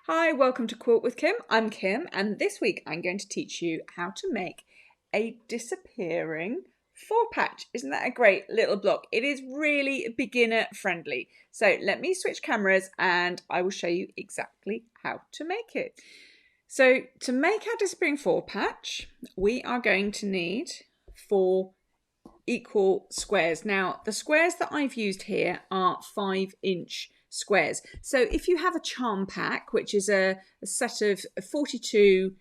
Hi, welcome to Quilt with Kim. I'm Kim, and this week I'm going to teach you how to make a disappearing four patch. Isn't that a great little block? It is really beginner friendly. So let me switch cameras and I will show you exactly how to make it. So to make our disappearing four patch, we are going to need 4 equal squares. Now, the squares that I've used here are 5-inch squares. So if you have a charm pack, which is a set of 42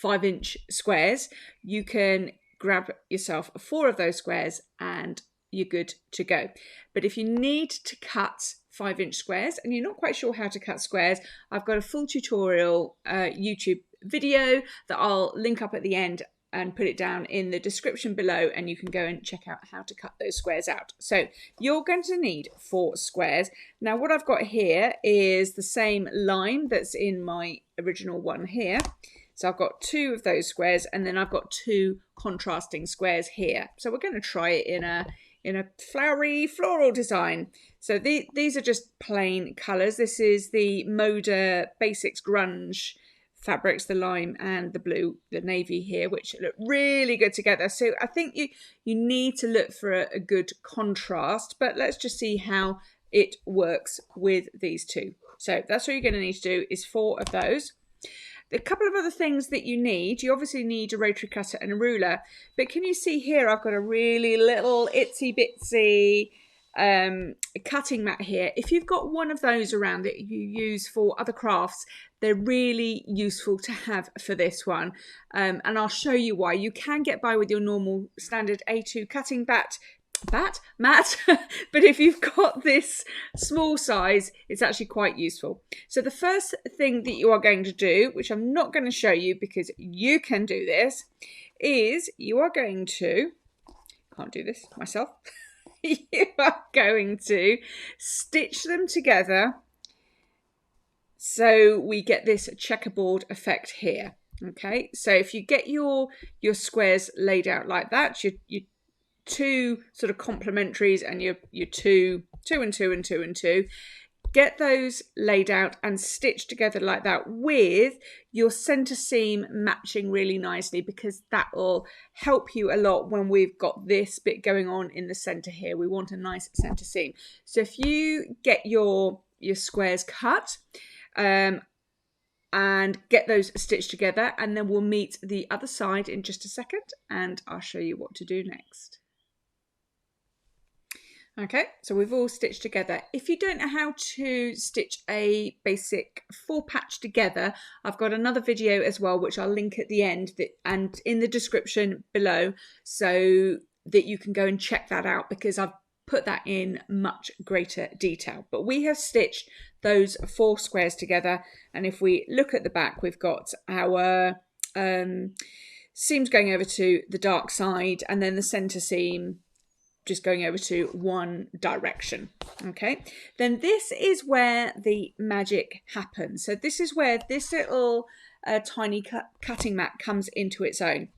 5-inch squares, you can grab yourself 4 of those squares and you're good to go. But if you need to cut 5-inch squares and you're not quite sure how to cut squares, I've got a full tutorial YouTube video that I'll link up at the end and put it down in the description below, and you can go and check out how to cut those squares out. So you're going to need 4 squares. Now what I've got here is the same line that's in my original one here. So I've got 2 of those squares, and then I've got 2 contrasting squares here. So we're going to try it in a flowery floral design. So these are just plain colours. This is the Moda Basics Grunge fabrics, the lime and the blue, the navy here, which look really good together. So I think you need to look for a good contrast, but let's just see how it works with these 2. So that's what you're going to need to do, is 4 of those. A couple of other things that you obviously need a rotary cutter and a ruler, but can you see here I've got a really little itsy bitsy cutting mat here. If you've got one of those around that you use for other crafts, they're really useful to have for this one, and I'll show you why. You can get by with your normal standard A2 cutting mat, but if you've got this small size, it's actually quite useful. So the first thing that you are going to do, which I'm not going to show you because you can do this, is you are going to, can't do this myself, you are going to stitch them together so we get this checkerboard effect here. Okay, so if you get your squares laid out like that, your 2 sort of complementaries and your 2 and 2 and 2 and 2, get those laid out and stitched together like that with your center seam matching really nicely, because that will help you a lot when we've got this bit going on in the center here. We want a nice center seam. So if you get your squares cut and get those stitched together, and then we'll meet the other side in just a second and I'll show you what to do next. Okay, so we've all stitched together. If you don't know how to stitch a basic 4 patch together, I've got another video as well, which I'll link at the end and in the description below, so that you can go and check that out, because I've put that in much greater detail. But we have stitched those 4 squares together, and if we look at the back, we've got our seams going over to the dark side, and then the center seam just going over to one direction. Okay, then this is where the magic happens. So this is where this little tiny cutting mat comes into its own.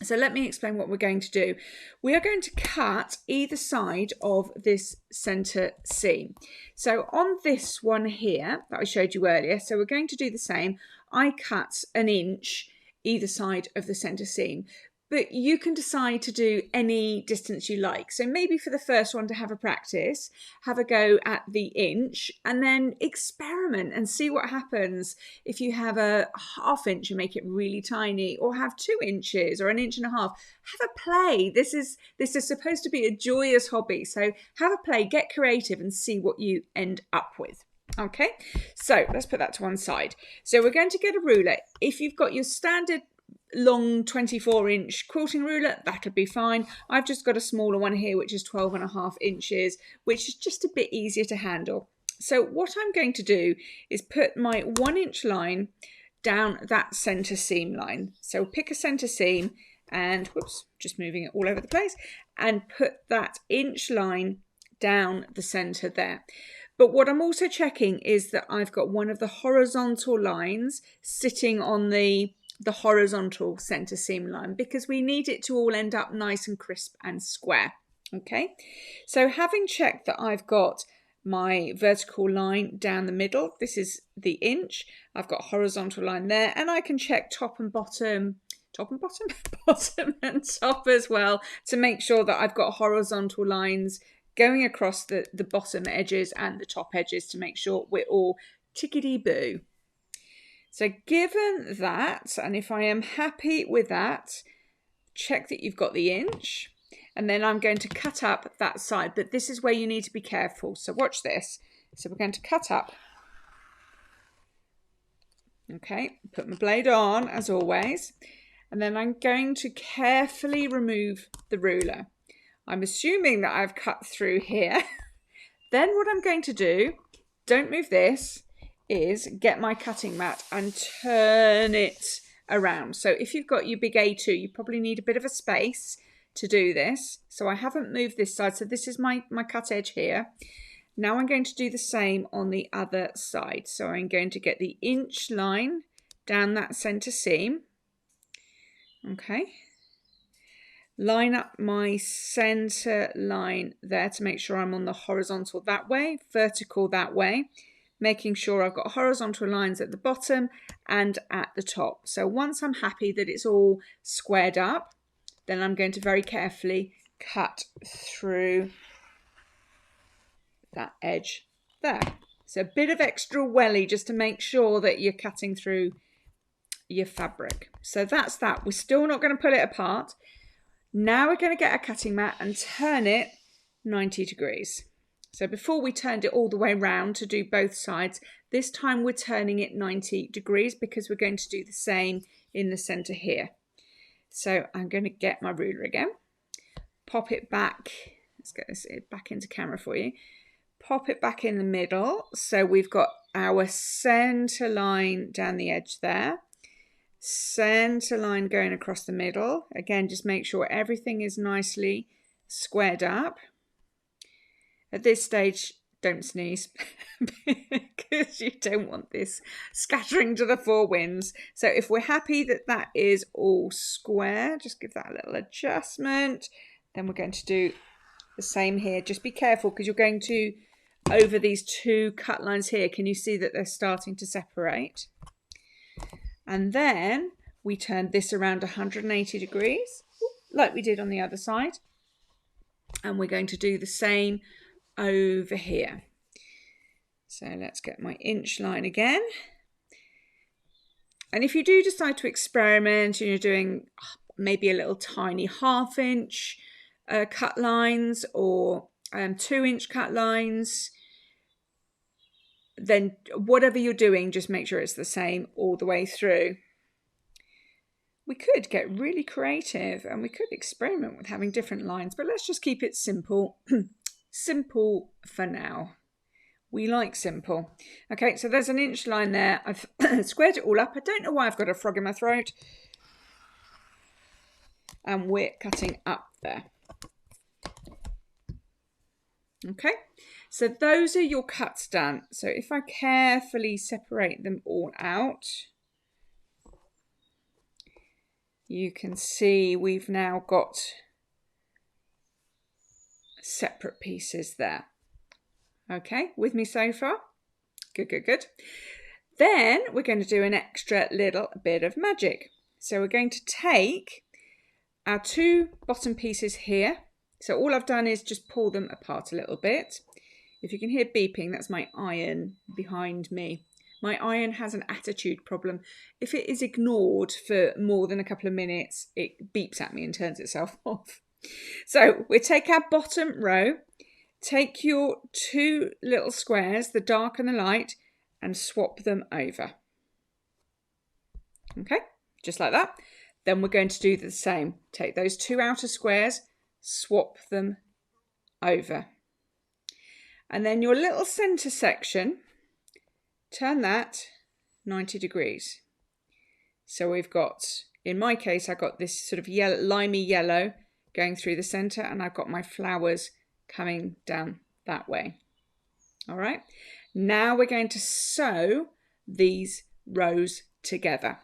So let me explain what we're going to do. We are going to cut either side of this center seam. So on this one here that I showed you earlier, so we're going to do the same. I cut 1 inch either side of the center seam, but you can decide to do any distance you like. So maybe for the first one, to have a practice, have a go at the inch and then experiment and see what happens. If you have a 1/2 inch and make it really tiny, or have 2 inches or 1.5 inches, have a play. This is supposed to be a joyous hobby. So have a play, get creative and see what you end up with. Okay, so let's put that to one side. So we're going to get a ruler. If you've got your standard long 24-inch quilting ruler, that'll be fine. I've just got a smaller one here, which is 12.5 inches, which is just a bit easier to handle. So what I'm going to do is put my 1-inch line down that center seam line. So pick a center seam and, whoops, just moving it all over the place, and put that inch line down the center there. But what I'm also checking is that I've got one of the horizontal lines sitting on the horizontal center seam line, because we need it to all end up nice and crisp and square. Okay, so having checked that I've got my vertical line down the middle. This is the inch. I've got a horizontal line there, and I can check top and bottom, bottom and top as well, to make sure that I've got horizontal lines going across the bottom edges and the top edges to make sure we're all tickety-boo. So given that, and if I am happy with that, check that you've got the inch, and then I'm going to cut up that side, but this is where you need to be careful. So watch this. So we're going to cut up. Okay, put my blade on as always, and then I'm going to carefully remove the ruler. I'm assuming that I've cut through here. Then what I'm going to do, don't move this, is get my cutting mat and turn it around. So if you've got your big A2, you probably need a bit of a space to do this. So I haven't moved this side. So this is my cut edge here. Now I'm going to do the same on the other side. So I'm going to get the inch line down that center seam. Okay. Line up my center line there to make sure I'm on the horizontal that way, vertical that way, making sure I've got horizontal lines at the bottom and at the top. So once I'm happy that it's all squared up, then I'm going to very carefully cut through that edge there. So a bit of extra welly just to make sure that you're cutting through your fabric. So that's that. We're still not going to pull it apart. Now we're going to get a cutting mat and turn it 90 degrees. So before we turned it all the way round to do both sides, this time we're turning it 90 degrees because we're going to do the same in the center here. So I'm going to get my ruler again, pop it back. Let's get this back into camera for you. Pop it back in the middle. So we've got our center line down the edge there. Center line going across the middle. Again, just make sure everything is nicely squared up. At this stage, don't sneeze because you don't want this scattering to the four winds. So if we're happy that that is all square, just give that a little adjustment. Then we're going to do the same here. Just be careful because you're going to, over these two cut lines here, can you see that they're starting to separate? And then we turn this around 180 degrees, like we did on the other side. And we're going to do the same over here. So let's get my inch line again. And if you do decide to experiment and you're doing maybe a little tiny 1/2 inch cut lines or 2-inch cut lines, then whatever you're doing, just make sure it's the same all the way through. We could get really creative and we could experiment with having different lines, but let's just keep it simple. Simple for now. We like simple. Okay, so there's an inch line there. I've squared it all up. I don't know why I've got a frog in my throat. And we're cutting up there. Okay, so those are your cuts done. So if I carefully separate them all out, you can see we've now got separate pieces there. Okay, with me so far? Good, good, good. Then we're going to do an extra little bit of magic. So we're going to take our two bottom pieces here. So all I've done is just pull them apart a little bit. If you can hear beeping, that's my iron behind me. My iron has an attitude problem. If it is ignored for more than a couple of minutes, it beeps at me and turns itself off. So we take our bottom row, take your two little squares, the dark and the light, and swap them over. Okay, just like that. Then we're going to do the same. Take those two outer squares, swap them over. And then your little center section, turn that 90 degrees. So we've got, in my case, I've got this sort of yellow, limey yellow going through the center, and I've got my flowers coming down that way. All right. Now we're going to sew these rows together.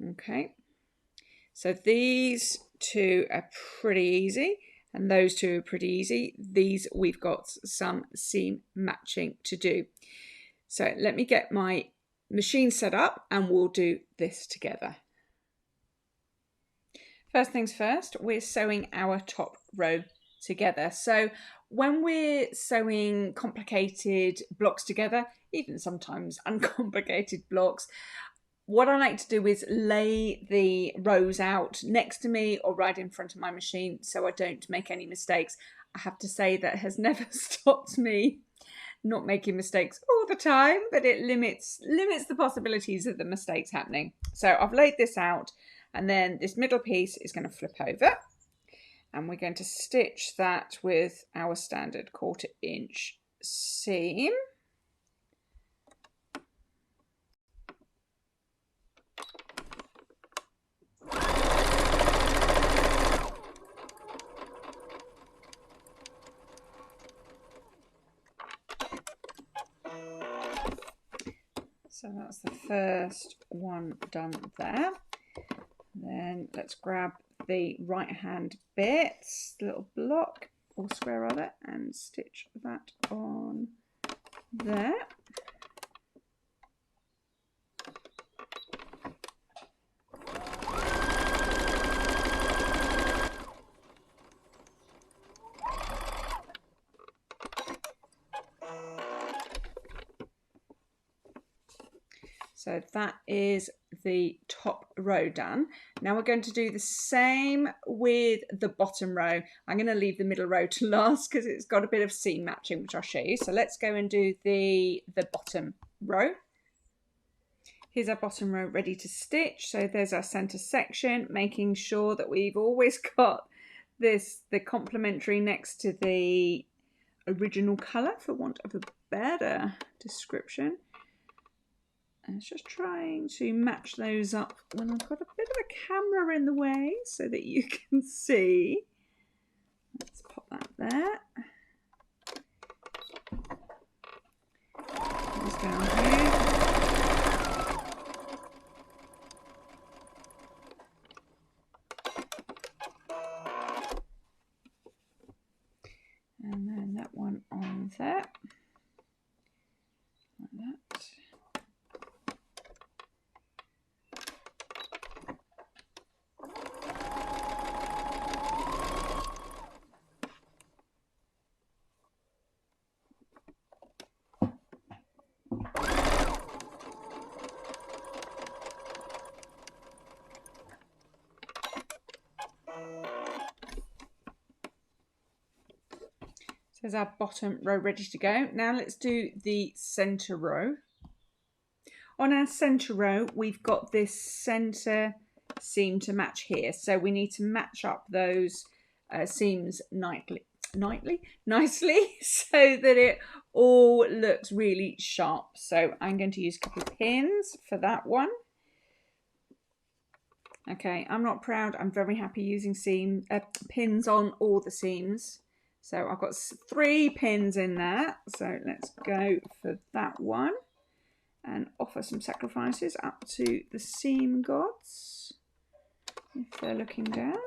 Okay. So these two are pretty easy. And those two are pretty easy. These we've got some seam matching to do. So let me get my machine set up and we'll do this together. First things first, we're sewing our top row together. So when we're sewing complicated blocks together, even sometimes uncomplicated blocks, what I like to do is lay the rows out next to me or right in front of my machine so I don't make any mistakes. I have to say that has never stopped me not making mistakes all the time, but it limits the possibilities of the mistakes happening. So I've laid this out, and then this middle piece is going to flip over, and we're going to stitch that with our standard 1/4 inch seam. So that's the first one done there. Then let's grab the right hand bit, little block or square rather, and stitch that on there. So that is the top row done. Now we're going to do the same with the bottom row. I'm going to leave the middle row to last because it's got a bit of seam matching, which I'll show you. So let's go and do the bottom row. Here's our bottom row ready to stitch. So there's our center section, making sure that we've always got the complementary next to the original color, for want of a better description. And it's just trying to match those up when I've got a bit of a camera in the way so that you can see. Let's pop that there. Goes down here. And then that one on there. Like that. So there's our bottom row ready to go. Now let's do the center row. On our center row, we've got this center seam to match here. So we need to match up those seams nicely so that it all looks really sharp. So I'm going to use a couple of pins for that one. Okay, I'm not proud. I'm very happy using pins on all the seams. So I've got 3 pins in there. So let's go for that one and offer some sacrifices up to the seam gods if they're looking down.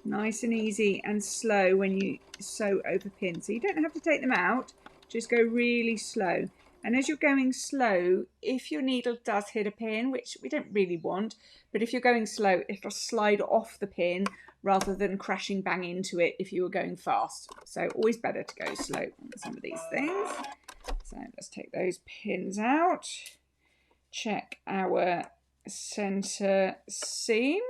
Nice and easy and slow when you sew over pins. So you don't have to take them out, just go really slow. And as you're going slow, if your needle does hit a pin, which we don't really want, but if you're going slow, it'll slide off the pin rather than crashing bang into it if you were going fast. So always better to go slow on some of these things. So let's take those pins out. Check our center seam.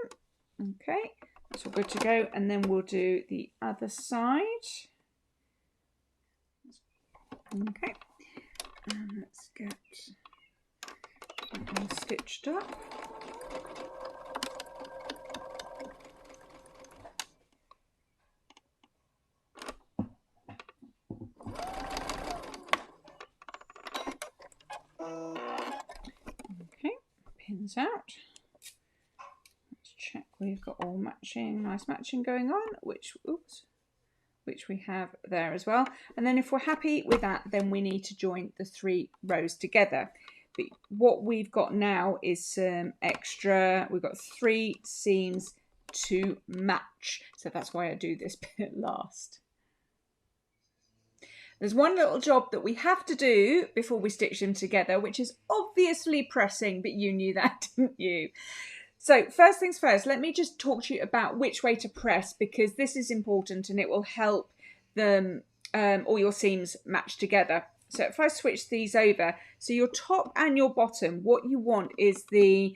Okay, that's all good to go. And then we'll do the other side. Okay. And let's get that one stitched up. Okay, pins out. Let's check we've got all matching, nice matching going on, which we have there as well. And then if we're happy with that, then we need to join the 3 rows together. But what we've got now is some extra, we've got 3 seams to match. So that's why I do this bit last. There's one little job that we have to do before we stitch them together, which is obviously pressing, but you knew that, didn't you? So first things first, let me just talk to you about which way to press, because this is important and it will help them all your seams match together. So if I switch these over, so your top and your bottom, what you want is the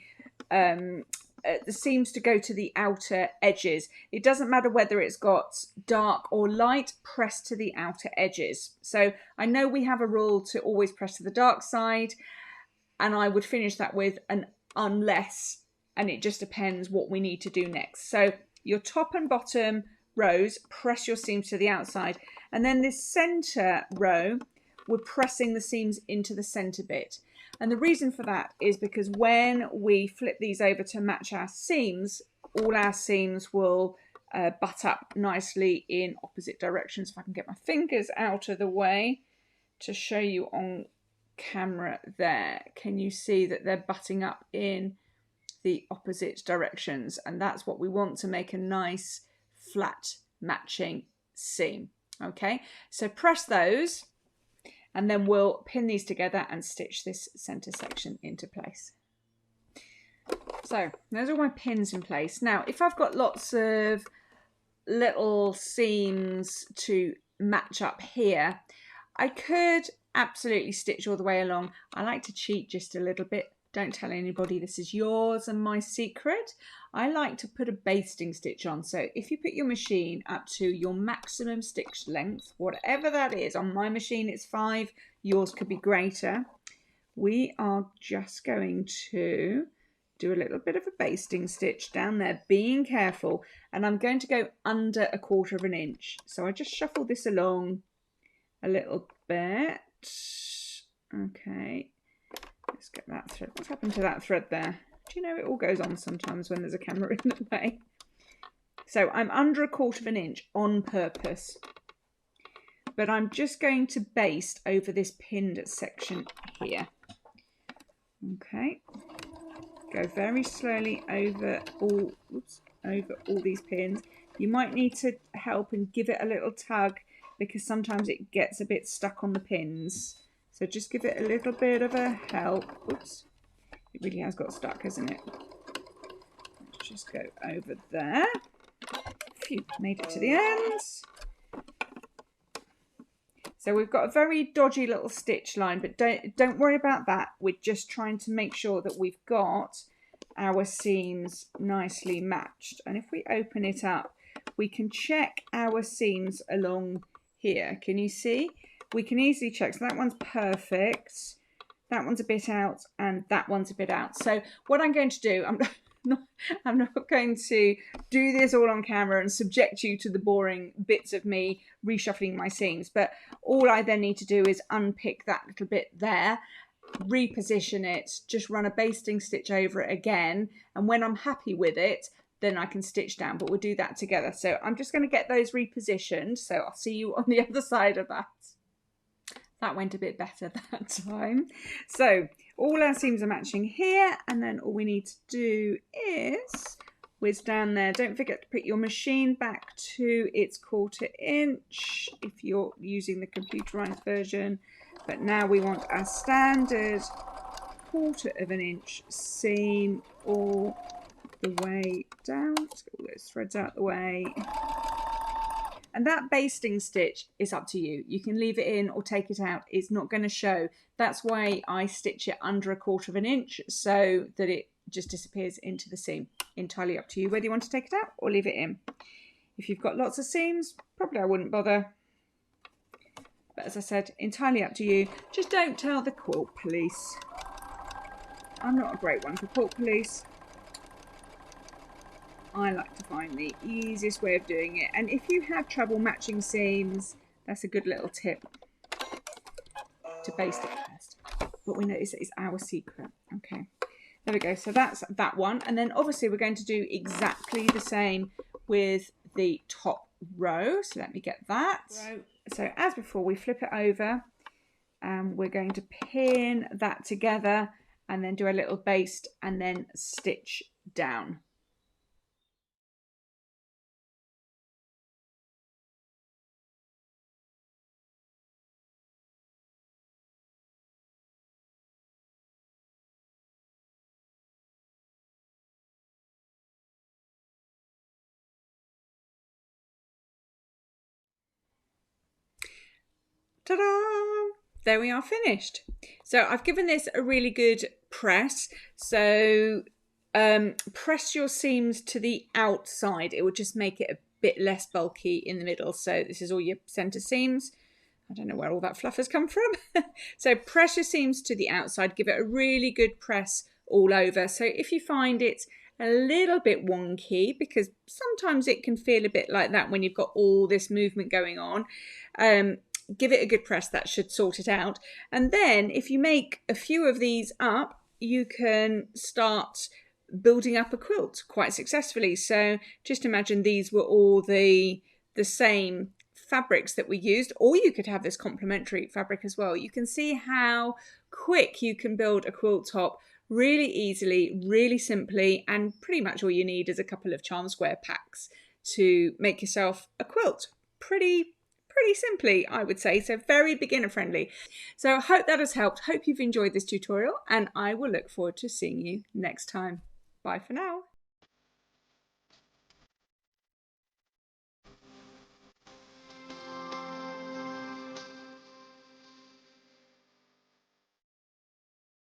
seams to go to the outer edges. It doesn't matter whether it's got dark or light, press to the outer edges. So I know we have a rule to always press to the dark side, and I would finish that with an unless, and it just depends what we need to do next. So your top and bottom rows, press your seams to the outside, and then this center row, we're pressing the seams into the center bit. And the reason for that is because when we flip these over to match our seams, all our seams will butt up nicely in opposite directions. If I can get my fingers out of the way to show you on camera there, can you see that they're butting up in the opposite directions? And that's what we want to make a nice flat matching seam. Okay, so press those, and then we'll pin these together and stitch this center section into place. So there's all my pins in place. Now, if I've got lots of little seams to match up here, I could absolutely stitch all the way along. I like to cheat just a little bit. Don't tell anybody this is yours and my secret. I like to put a basting stitch on. So if you put your machine up to your maximum stitch length, whatever that is, on my machine it's 5, yours could be greater. We are just going to do a little bit of a basting stitch down there, being careful, and I'm going to go under 1/4 inch. So I just shuffle this along a little bit. Okay. Let's get that thread. What's happened to that thread there? Do you know it all goes on sometimes when there's a camera in the way? So I'm under 1/4 inch on purpose. But I'm just going to baste over this pinned section here. Okay. Go very slowly over all these pins. You might need to help and give it a little tug, because sometimes it gets a bit stuck on the pins. So just give it a little bit of a help. Oops, it really has got stuck, hasn't it? Let's just go over there. Phew, made it to the ends. So we've got a very dodgy little stitch line, but don't worry about that. We're just trying to make sure that we've got our seams nicely matched. And if we open it up, we can check our seams along here. Can you see? We can easily check. So that one's perfect, that one's a bit out, and that one's a bit out. So what I'm going to do, I'm not going to do this all on camera and subject you to the boring bits of me reshuffling my seams, but all I then need to do is unpick that little bit there, reposition it, just run a basting stitch over it again, and when I'm happy with it, then I can stitch down, but we'll do that together. So I'm just going to get those repositioned, so I'll see you on the other side of that. That went a bit better that time. So all our seams are matching here, and then all we need to do is whiz down there. Don't forget to put your machine back to its 1/4 inch if you're using the computerized version. But now we want our standard 1/4 inch seam all the way down. Let's get all those threads out the way. And that basting stitch is up to you. You can leave it in or take it out. It's not going to show. That's why I stitch it under 1/4 inch, so that it just disappears into the seam. Entirely up to you whether you want to take it out or leave it in. If you've got lots of seams, probably I wouldn't bother. But as I said, entirely up to you. Just don't tell the quilt police. I'm not a great one for quilt police. I like to find the easiest way of doing it. And if you have trouble matching seams, that's a good little tip to baste it first. But we know it's our secret. Okay, there we go. So that's that one. And then obviously we're going to do exactly the same with the top row. So let me get that. So as before, we flip it over and we're going to pin that together and then do a little baste and then stitch down. Ta-da! There we are, finished. So I've given this a really good press. So press your seams to the outside. It will just make it a bit less bulky in the middle. So this is all your center seams. I don't know where all that fluff has come from. So press your seams to the outside. Give it a really good press all over. So if you find it's a little bit wonky, because sometimes it can feel a bit like that when you've got all this movement going on, give it a good press. That should sort it out. And then if you make a few of these up, you can start building up a quilt quite successfully. So just imagine these were all the same fabrics that we used, or you could have this complementary fabric as well. You can see how quick you can build a quilt top really easily, really simply, and pretty much all you need is a couple of charm square packs to make yourself a quilt. Pretty simply, I would say. So very beginner friendly. So I hope that has helped. Hope you've enjoyed this tutorial, and I will look forward to seeing you next time. Bye for now.